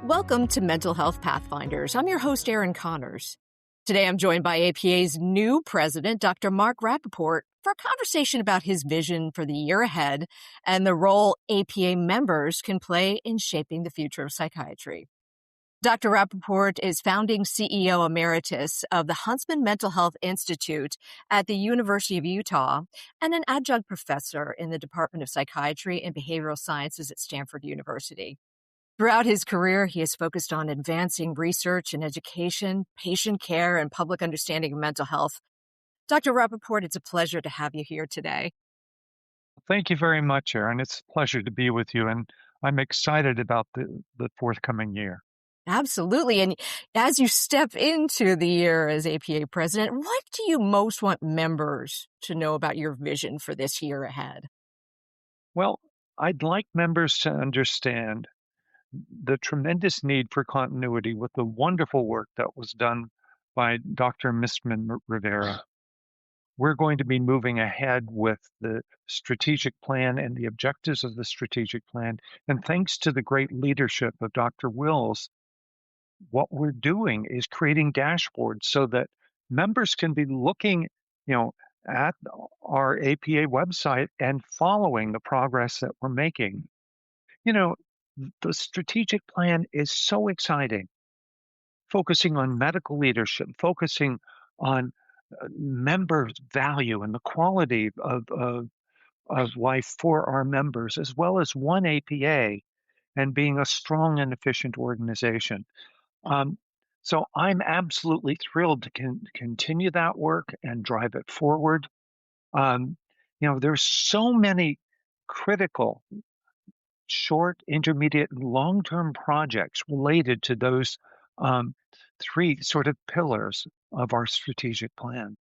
Welcome to Mental Health Pathfinders. I'm your host, Erin Connors. Today, I'm joined by APA's new president, Dr. Mark Rapaport, for a conversation about his vision for the year ahead and the role APA members can play in shaping the future of psychiatry. Dr. Rapaport is founding CEO Emeritus of the Huntsman Mental Health Institute at the University of Utah and an adjunct professor in the Department of Psychiatry and Behavioral Sciences at Stanford University. Throughout his career, he has focused on advancing research and education, patient care, and public understanding of mental health. Dr. Rapaport, it's a pleasure to have you here today. Thank you very much, Erin. It's a pleasure to be with you, and I'm excited about the forthcoming year. Absolutely. And as you step into the year as APA president, what do you most want members to know about your vision for this year ahead? Well, I'd like members to understand the tremendous need for continuity with the wonderful work that was done by Dr. Mistman Rivera. We're going to be moving ahead with the strategic plan and the objectives of the strategic plan. And thanks to the great leadership of Dr. Wills, what we're doing is creating dashboards so that members can be looking, at our APA website and following the progress that we're making. The strategic plan is so exciting, focusing on medical leadership, focusing on member value and the quality of life for our members, as well as one APA and being a strong and efficient organization. So I'm absolutely thrilled to continue that work and drive it forward. There's so many critical short, intermediate, and long-term projects related to those three sort of pillars of our strategic plan.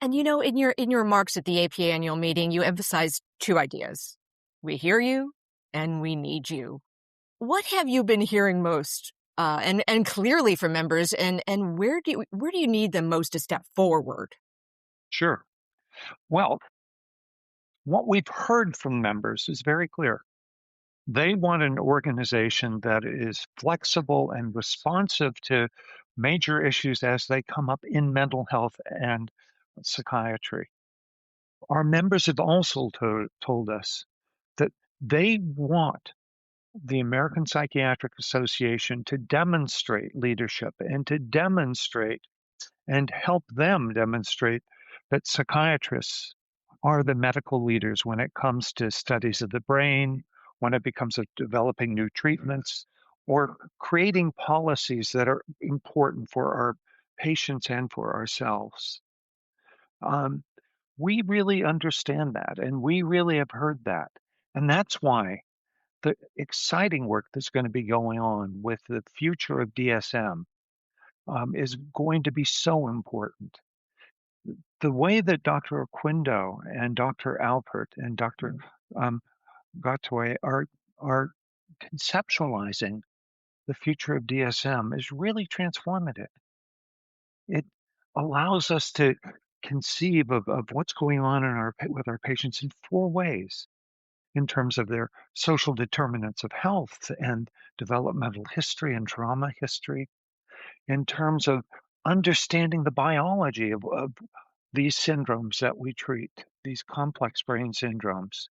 And in your remarks at the APA annual meeting, you emphasized two ideas. We hear you and we need you. What have you been hearing most and clearly from members, and where do you need them most to step forward? Sure. Well, what we've heard from members is very clear. They want an organization that is flexible and responsive to major issues as they come up in mental health and psychiatry. Our members have also told us that they want the American Psychiatric Association to demonstrate leadership and to demonstrate and help them demonstrate that psychiatrists are the medical leaders when it comes to studies of the brain, when it becomes of developing new treatments, or creating policies that are important for our patients and for ourselves. We really understand that, and we really have heard that. And that's why the exciting work that's going to be going on with the future of DSM is going to be so important. The way that Dr. Oquindo and Dr. Alpert and Dr. Gatoy are conceptualizing the future of DSM is really transformative. It allows us to conceive of what's going on with our patients in four ways, in terms of their social determinants of health and developmental history and trauma history, in terms of understanding the biology of these syndromes that we treat, these complex brain syndromes,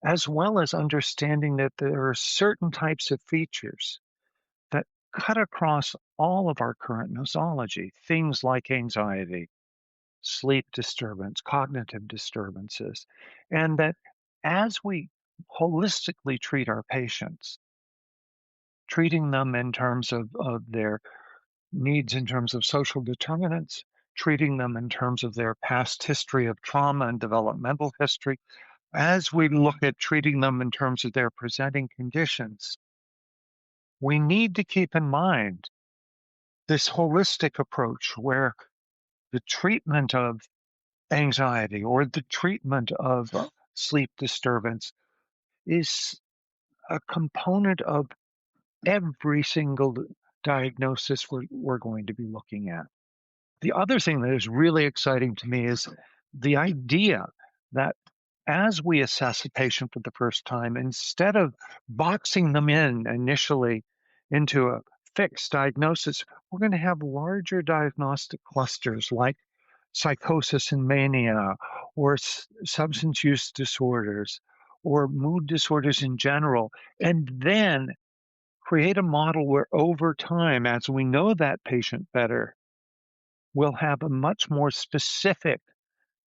as well as understanding that there are certain types of features that cut across all of our current nosology, things like anxiety, sleep disturbance, cognitive disturbances, and that as we holistically treat our patients, treating them in terms of their needs in terms of social determinants, treating them in terms of their past history of trauma and developmental history, as we look at treating them in terms of their presenting conditions, we need to keep in mind this holistic approach where the treatment of anxiety or the treatment of sleep disturbance is a component of every single diagnosis we're going to be looking at. The other thing that is really exciting to me is the idea that as we assess a patient for the first time, instead of boxing them in initially into a fixed diagnosis, we're going to have larger diagnostic clusters like psychosis and mania, or substance use disorders, or mood disorders in general, and then create a model where over time, as we know that patient better, we'll have a much more specific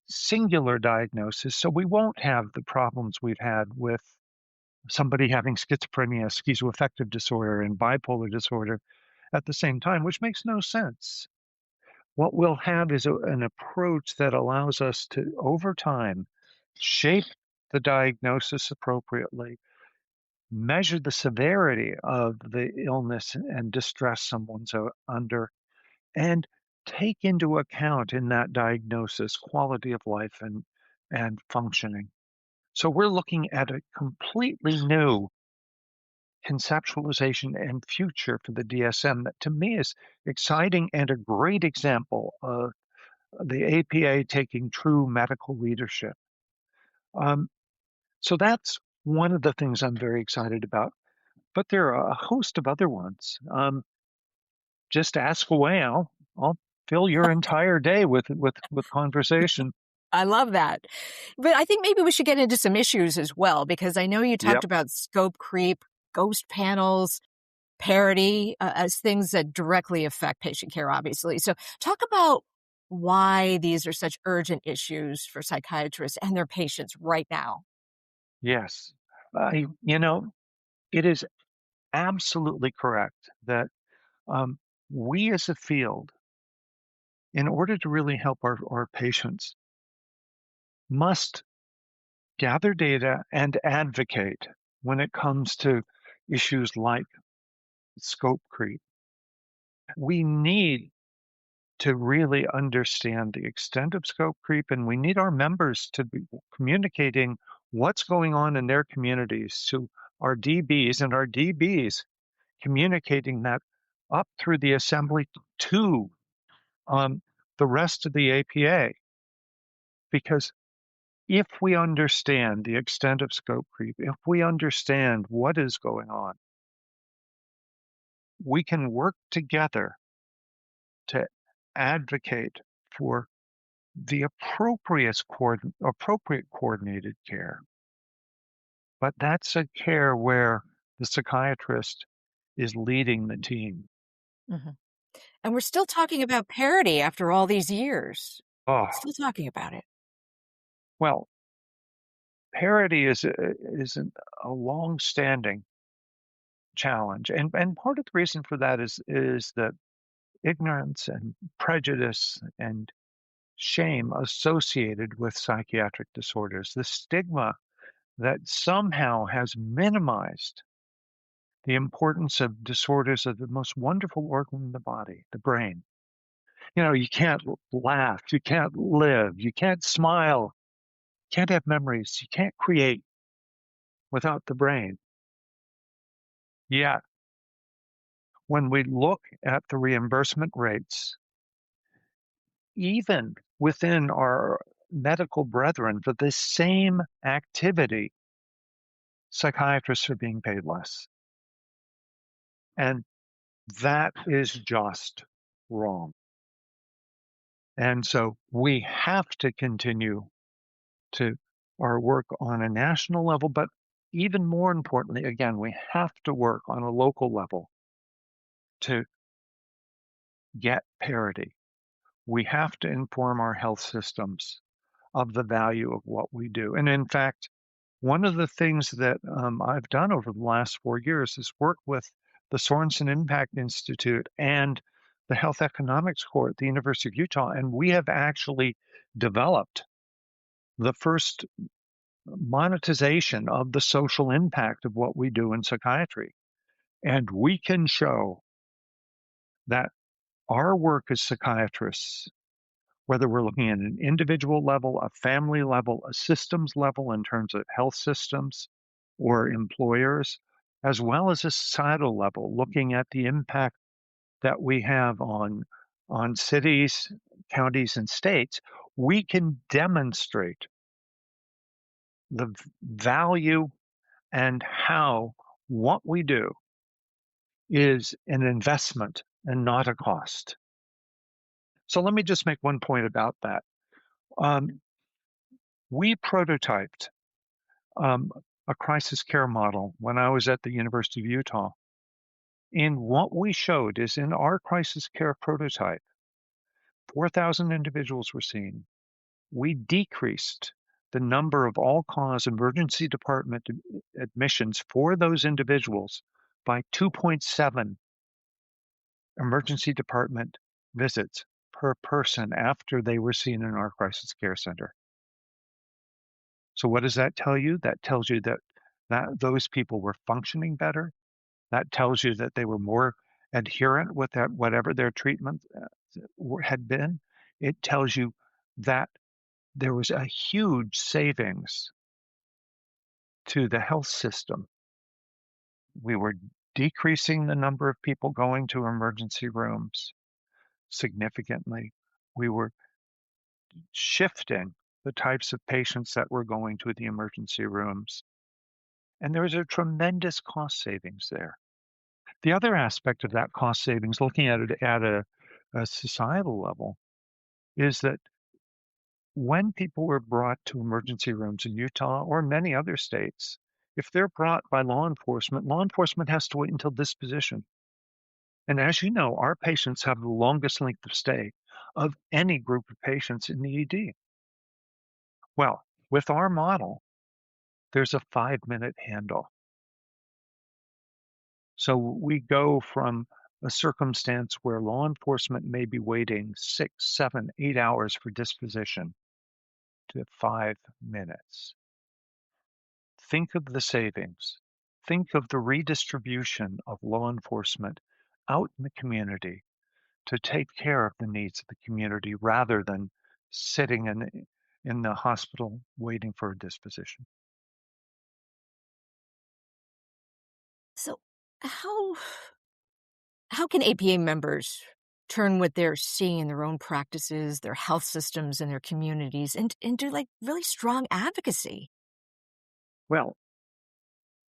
singular diagnosis. So we won't have the problems we've had with somebody having schizophrenia, schizoaffective disorder, and bipolar disorder at the same time, which makes no sense. What we'll have is an approach that allows us to, over time, shape the diagnosis appropriately, measure the severity of the illness and distress someone's under, and take into account in that diagnosis quality of life and functioning. So we're looking at a completely new conceptualization and future for the DSM that to me is exciting and a great example of the APA taking true medical leadership. Um, so that's one of the things I'm very excited about. But there are a host of other ones. Just ask away. I'll fill your entire day with conversation. I love that. But I think maybe we should get into some issues as well, because I know you talked Yep. about scope creep, ghost panels, parity as things that directly affect patient care, obviously. So talk about why these are such urgent issues for psychiatrists and their patients right now. Yes. It is absolutely correct that um, we as a field, in order to really help our patients, must gather data and advocate when it comes to issues like scope creep. We need to really understand the extent of scope creep, and we need our members to be communicating what's going on in their communities to our DBs, and our DBs communicating that up through the assembly to the rest of the APA. Because if we understand the extent of scope creep, if we understand what is going on, we can work together to advocate for the appropriate coordinated care. But that's a care where the psychiatrist is leading the team. Mhm. And we're still talking about parity after all these years. Oh, Still talking about it. well, parity is a long-standing challenge, and part of the reason for that is that ignorance and prejudice and shame associated with psychiatric disorders, the stigma that somehow has minimized the importance of disorders of the most wonderful organ in the body, the brain. You can't laugh, you can't live, you can't smile, you can't have memories, you can't create without the brain. Yet, when we look at the reimbursement rates, even within our medical brethren for the same activity, psychiatrists are being paid less. And that is just wrong. And so we have to continue to our work on a national level, but even more importantly, again, we have to work on a local level to get parity. We have to inform our health systems of the value of what we do. And in fact, one of the things that I've done over the last 4 years is work with the Sorensen Impact Institute and the Health Economics Corps at the University of Utah, and we have actually developed the first monetization of the social impact of what we do in psychiatry. And we can show that our work as psychiatrists, whether we're looking at an individual level, a family level, a systems level in terms of health systems or employers, as well as a societal level, looking at the impact that we have on cities, counties, and states, we can demonstrate the value and how what we do is an investment and not a cost. So let me just make one point about that. We prototyped a crisis care model when I was at the University of Utah. And what we showed is in our crisis care prototype, 4,000 individuals were seen. We decreased the number of all-cause emergency department admissions for those individuals by 2.7 emergency department visits per person after they were seen in our crisis care center. So what does that tell you? That tells you that those people were functioning better. That tells you that they were more adherent with that, whatever their treatment had been. It tells you that there was a huge savings to the health system. We were decreasing the number of people going to emergency rooms significantly. We were shifting the types of patients that were going to the emergency rooms. And there was a tremendous cost savings there. The other aspect of that cost savings, looking at it at a societal level, is that when people were brought to emergency rooms in Utah or many other states, if they're brought by law enforcement has to wait until disposition. And as you know, our patients have the longest length of stay of any group of patients in the ED. Well, with our model, there's a 5-minute handoff. So we go from a circumstance where law enforcement may be waiting 6, 7, 8 hours for disposition to 5 minutes. Think of the savings. Think of the redistribution of law enforcement out in the community to take care of the needs of the community rather than sitting in the hospital waiting for a disposition. So, how how can APA members turn what they're seeing in their own practices, their health systems, and their communities into like really strong advocacy? Well,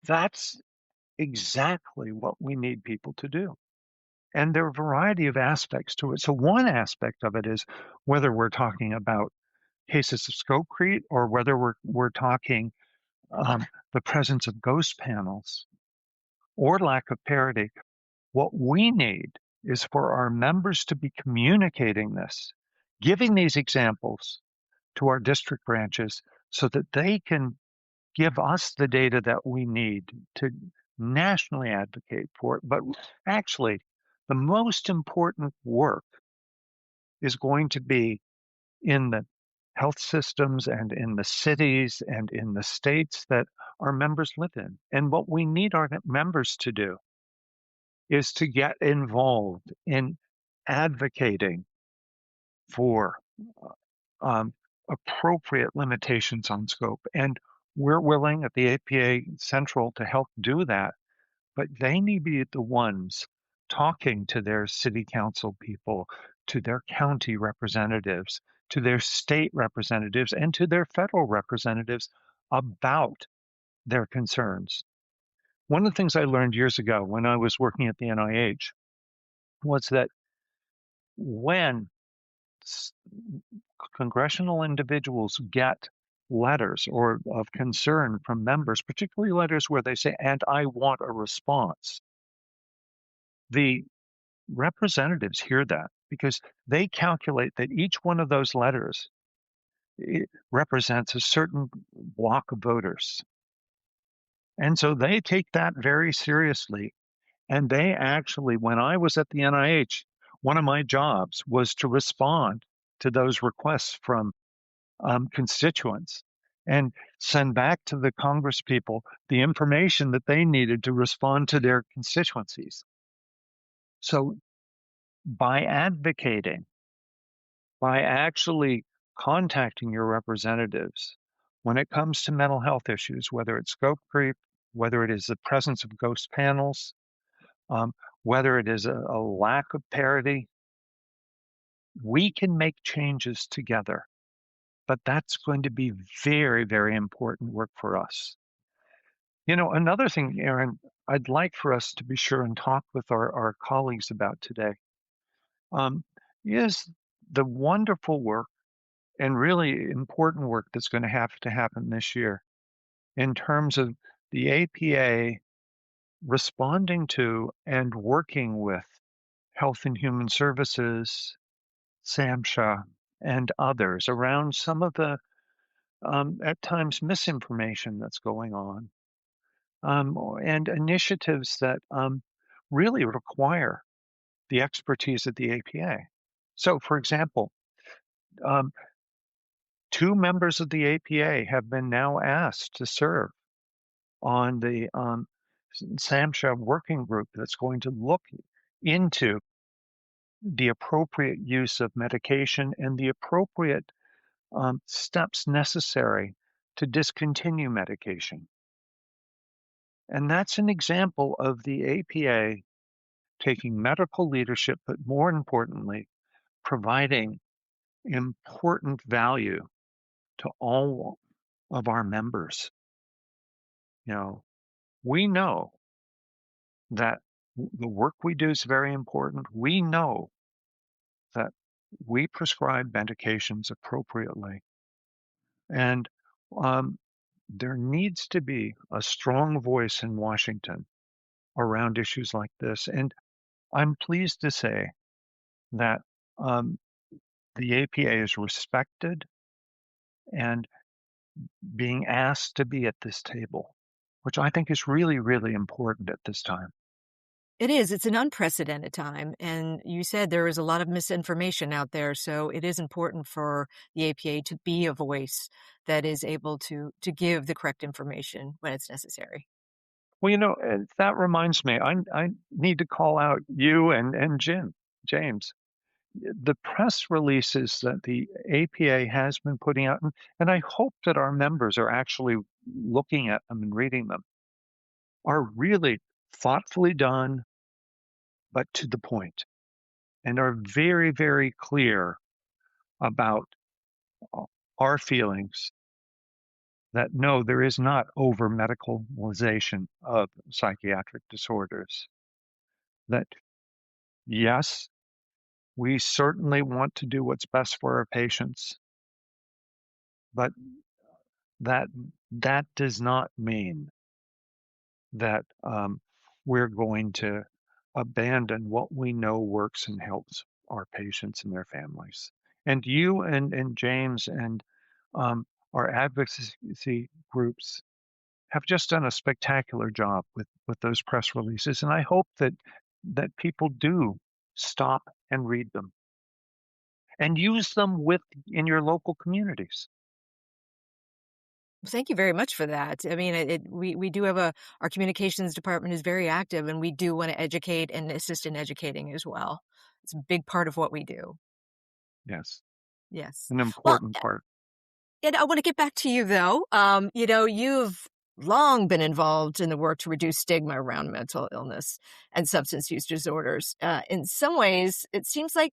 that's exactly what we need people to do. And there are a variety of aspects to it. So one aspect of it is whether we're talking about cases of scope creep or whether we're talking the presence of ghost panels or lack of parity. What we need is for our members to be communicating this, giving these examples to our district branches so that they can give us the data that we need to nationally advocate for it. But actually, the most important work is going to be in the health systems and in the cities and in the states that our members live in. And what we need our members to do is to get involved in advocating for appropriate limitations on scope. And we're willing at the APA Central to help do that, but they need to be the ones talking to their city council people, to their county representatives, to their state representatives, and to their federal representatives about their concerns. One of the things I learned years ago when I was working at the NIH was that when congressional individuals get letters or of concern from members, particularly letters where they say, and I want a response, the representatives hear that because they calculate that each one of those letters represents a certain block of voters. And so they take that very seriously. And they actually, when I was at the NIH, one of my jobs was to respond to those requests from constituents and send back to the Congress people the information that they needed to respond to their constituencies. So by advocating, by actually contacting your representatives when it comes to mental health issues, whether it's scope creep, whether it is the presence of ghost panels, whether it is a lack of parity, we can make changes together. but that's going to be very, very important work for us. You know, another thing, Aaron, I'd like for us to be sure and talk with our colleagues about today um, is the wonderful work and really important work that's going to have to happen this year in terms of the APA responding to and working with Health and Human Services, SAMHSA, and others around some of the, at times, misinformation that's going on, and initiatives that really require the expertise of the APA. So, for example, um, two members of the APA have been now asked to serve on the SAMHSA working group that's going to look into the appropriate use of medication and the appropriate steps necessary to discontinue medication. And that's an example of the APA taking medical leadership, but more importantly, providing important value to all of our members. You know, we know that the work we do is very important. We know that we prescribe medications appropriately. And there needs to be a strong voice in Washington around issues like this. And I'm pleased to say that um, the APA is respected and being asked to be at this table, which I think is really, really important at this time. It is. It's an unprecedented time. And you said there is a lot of misinformation out there. So it is important for the APA to be a voice that is able to give the correct information when it's necessary. Well, you know, that reminds me, I need to call out you and James. The press releases that the APA has been putting out, and I hope that our members are actually looking at them and reading them, are really thoughtfully done, but to the point, and are very, very clear about our feelings that no, there is not over medicalization of psychiatric disorders. That yes, we certainly want to do what's best for our patients, but that that does not mean that we're going to abandon what we know works and helps our patients and their families. And you and James and um, our advocacy groups have just done a spectacular job with those press releases. And I hope that people do stop and read them and use them in your local communities. Thank you very much for that. I mean, we do have our communications department is very active, and we do want to educate and assist in educating as well. It's a big part of what we do. Yes, Yes. an Well, important part. and I want to get back to you though. You've long been involved in the work to reduce stigma around mental illness and substance use disorders. In some ways, it seems like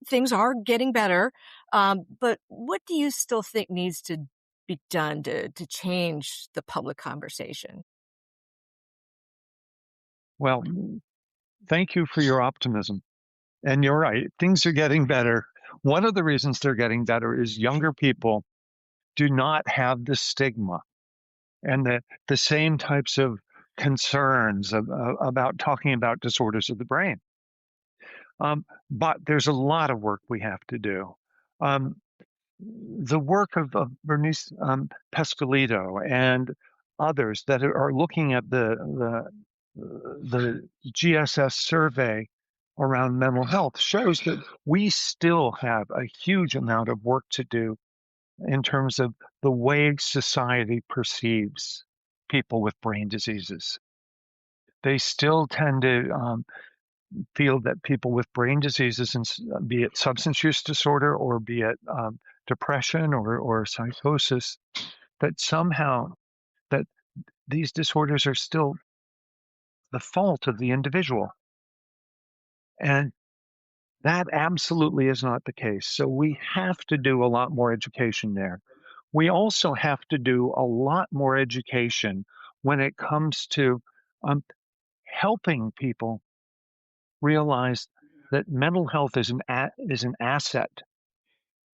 things are getting better. But what do you still think needs to be done to change the public conversation? Well, thank you for your optimism. And you're right, things are getting better. One of the reasons they're getting better is younger people do not have the stigma and the same types of concerns about talking about disorders of the brain. But there's a lot of work we have to do. Um, the work of Bernice Pescalito and others that are looking at the GSS survey around mental health shows that we still have a huge amount of work to do in terms of the way society perceives people with brain diseases. They still tend to feel that people with brain diseases, be it substance use disorder or be it depression or psychosis, that somehow that these disorders are still the fault of the individual. And That absolutely is not the case. So we have to do a lot more education there. We also have to do a lot more education when it comes to um, helping people realize that mental health is an asset,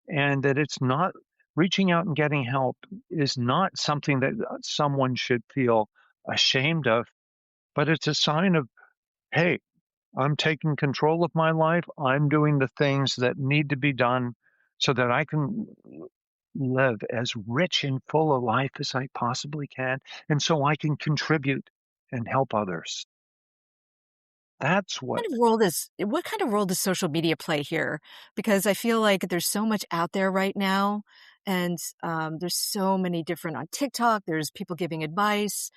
and that it's not reaching out and getting help is not something that someone should feel ashamed of, but it's a sign of, hey, I'm taking control of my life. I'm doing the things that need to be done so that I can live as rich and full a life as I possibly can, and so I can contribute and help others. That's what What kind of role does social media play here? Because I feel like there's so much out there right now, and there's so many different on TikTok. There's people giving advice.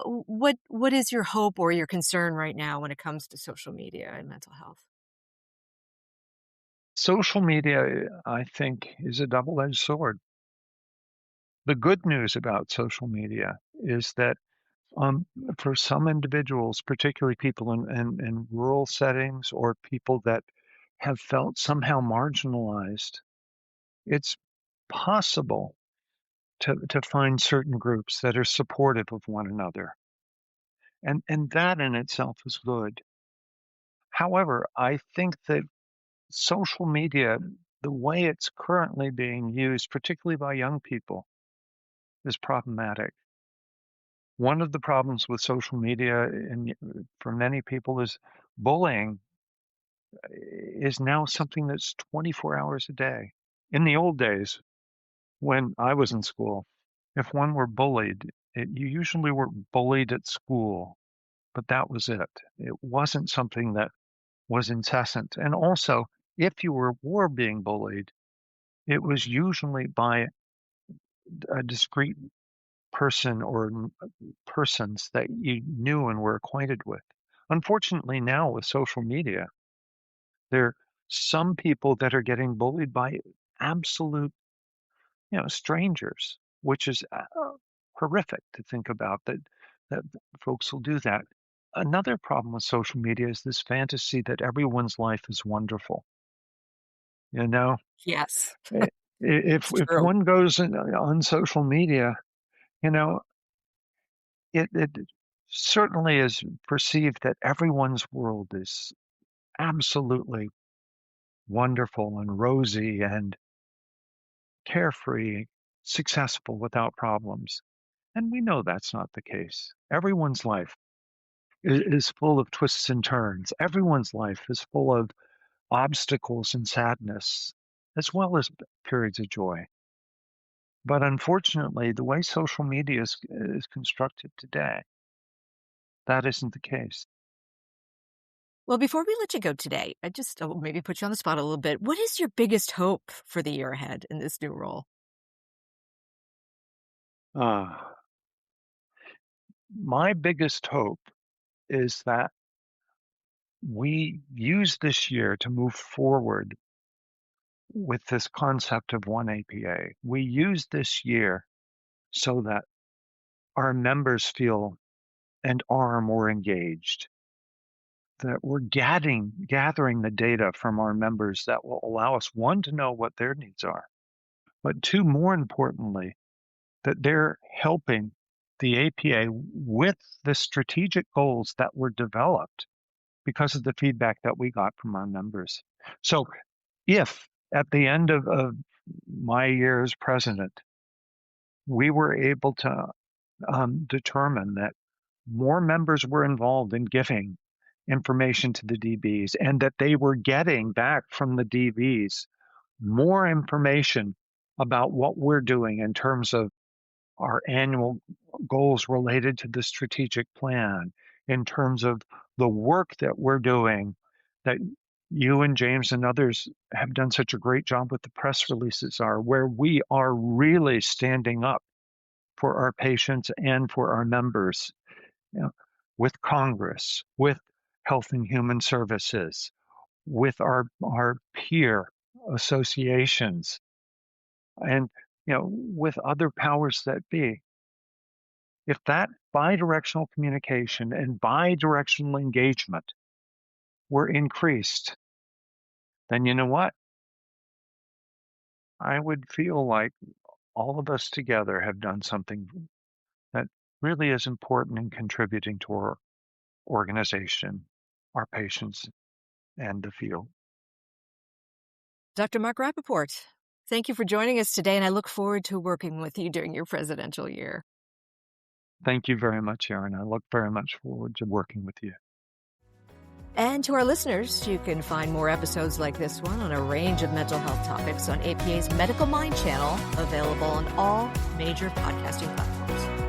What is your hope or your concern right now when it comes to social media and mental health? social media, I think, is a double-edged sword. The good news about social media is that um, for some individuals, particularly people in rural settings or people that have felt somehow marginalized, it's possible to find certain groups that are supportive of one another. And that in itself is good. However, I think that social media, the way it's currently being used, particularly by young people, is problematic. One of the problems with social media for many people is bullying is now something that's 24 hours a day. In the old days, when I was in school, if one were bullied, you usually were bullied at school, but that was it. It wasn't something that was incessant. And also, if you were being bullied, it was usually by a discrete person or persons that you knew and were acquainted with. Unfortunately, now with social media, there are some people that are getting bullied by absolute, strangers, which is horrific to think about that folks will do that. Another problem with social media is this fantasy that everyone's life is wonderful. You know, Yes, I- if it's if true. one goes on social media, you know, it certainly is perceived that everyone's world is absolutely wonderful and rosy and carefree, successful without problems. And we know that's not the case. Everyone's life is full of twists and turns. Everyone's life is full of obstacles and sadness, as well as periods of joy. But unfortunately, the way social media is constructed today, that isn't the case. Well, before we let you go today, I just maybe put you on the spot a little bit. What is your biggest hope for the year ahead in this new role? Uh, my biggest hope is that we use this year to move forward with this concept of one APA. We use this year so that our members feel and are more engaged, that we're gathering the data from our members that will allow us, one, to know what their needs are, but two, more importantly, that they're helping the APA with the strategic goals that were developed because of the feedback that we got from our members. So if at the end of my year as president, we were able to determine that more members were involved in giving information to the DBs and that they were getting back from the DBs more information about what we're doing in terms of our annual goals related to the strategic plan, in terms of the work that we're doing, that you and James and others have done such a great job with the press releases are, where we are really standing up for our patients and for our members, you know, with Congress, with Health and Human Services, with our peer associations, and with other powers that be. If that bidirectional communication and bidirectional engagement were increased, then you know what? I would feel like all of us together have done something that really is important in contributing to our organization, our patients, and the field. Dr. Mark Rapaport, thank you for joining us today, and I look forward to working with you during your presidential year. Thank you very much, Erin. I look very much forward to working with you. And to our listeners, you can find more episodes like this one on a range of mental health topics on APA's Medical Mind channel, available on all major podcasting platforms.